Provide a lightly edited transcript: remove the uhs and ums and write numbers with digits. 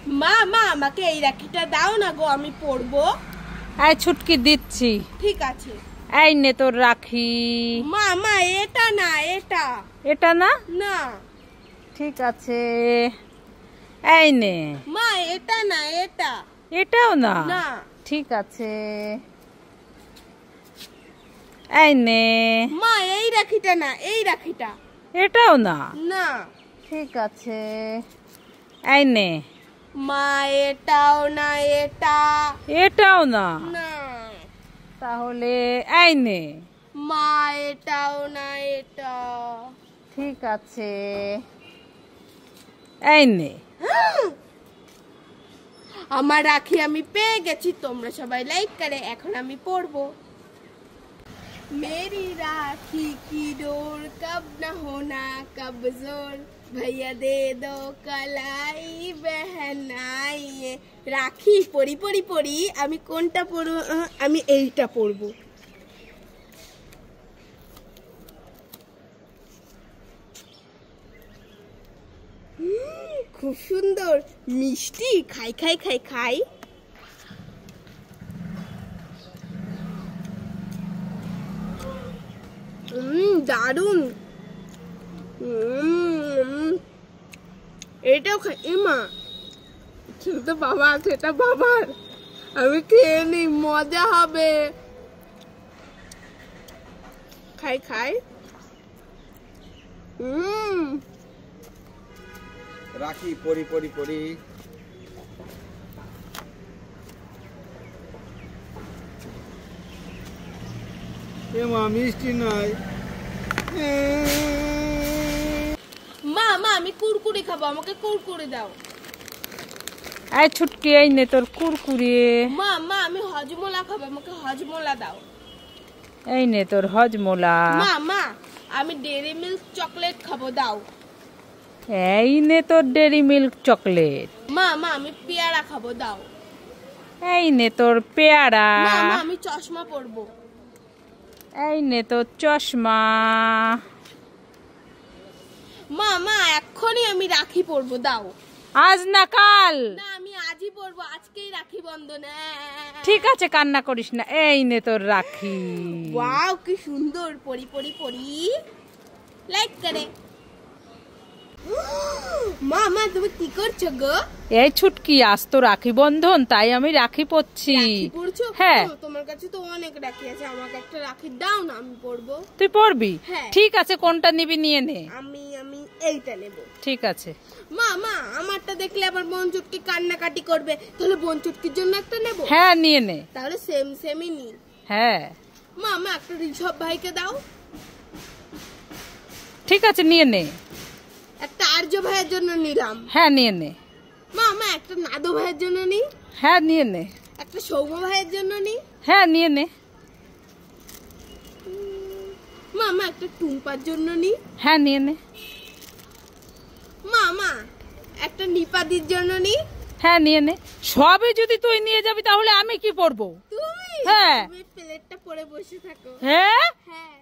মা মা আমাকে এই রাখিটা দাও না গো, আমি পরবো। এই ছুটকি দিচ্ছি। ঠিক আছে। এই নে তোর রাখি। মা মা এটা না, এটা। এটা না? না। ঠিক আছে, এই নে। মা এটা না, এটা। এটাও না? না। ঠিক আছে, এই নে। মা এই রাখিটা না, এই রাখিটা। এটাও না? না। ঠিক আছে, এই নে। মা এটাও না, এটা। এটাও না? না। তাহলে এই নে। মা এটাও না, এটা। ঠিক আছে, এই নে। আমার রাখি আমি পেয়ে গেছি, তোমরা সবাই লাইক করে। এখন আমি পরবো। मेरी राखी की डोर कब न होना कब जोर, भैया दे दो कलाई बहनाई। রাখি পরি পরি পরি, আমি কোনটা পরবো? আমি এইটা পরবো। খুব সুন্দর, মিষ্টি। খাই খাই খাই খাই। দারুন। এটাও খাই। এমা সেটা বাবা, সেটা বাবার। আমি খেয়ে নি, মজা হবে। খাই খাই। রাখি পরি পরি পরি। এমা মিষ্টি নাই। মা মা আমি কুরকুরে খাবো, আমাকে কুরকুরে দাও। এই ছুটকি, এই নে তোর কুরকুরে। মা মা আমি হজমোলা খাবো, আমাকে হজমোলা দাও। এই নে তোর হজমোলা। মা মা আমি ডেরি মিল্ক চকলেট খাবো, দাও। এই নে তোর ডেরি মিল্ক চকলেট। মা মা আমি পেয়ারা খাবো, দাও। এই নে তোর পেয়ারা। মা মা আমি চশমা পরবো। এই নে তোর চশমা। মা মা এক্ষুনি আমি রাখি পরবো, দাও। আজ না কাল? না আমি আজই পরবো, আজকেই রাখি বন্ধন। ঠিক আছে, কান্না করিস না। এই নে তোর রাখি। ওয়াও কি সুন্দর, পরি পরি পরি। লাইক করে। মা মা তুমি কি করছো গো? এই ছুটকি, আজ তো রাখি বন্ধন, তাই আমি রাখি পরছি। রাখি পরছো? হ্যাঁ। তোমার কাছে তো অনেক রাখি আছে, আমাকে একটা রাখি দাও না, আমি পরবো। তুই পরবি? হ্যাঁ। ঠিক আছে, কোনটা নিবি নিয়ে নে। আমি এইটা নেব। ঠিক আছে। মা মা আমারটা দেখলে আবার বোন চুটকি কান্নাকাটি করবে, তাহলে বোন চুটকির জন্য একটা নেব। হ্যাঁ, নিয়ে নে। তাহলে সেম সেমই নি। হ্যাঁ। মা মা একটা ঋষভ ভাইকে দাও। ঠিক আছে, নিয়ে নে। একটা আর্য ভাইয়ের জন্য নিলাম। হ্যাঁ, নিয়ে নে। মা মা একটা নাদু ভাইয়ের জন্য নি। হ্যাঁ, নিয়ে নে। একটা সৌম্য ভাইয়ের জন্য নি। হ্যাঁ, নিয়ে নে। মা মা একটা টুম্পার জন্য নি। হ্যাঁ, নিয়ে নে। মা মা একটা নিপাদির জন্য নি। হ্যাঁ, নিয়ে নে। সবই যদি তুই নিয়ে যাবি তাহলে আমি কি পরবো? তুমি হ্যাঁ। তুমি প্লেটটা পরে বসে থাকো। হ্যাঁ। হ্যাঁ।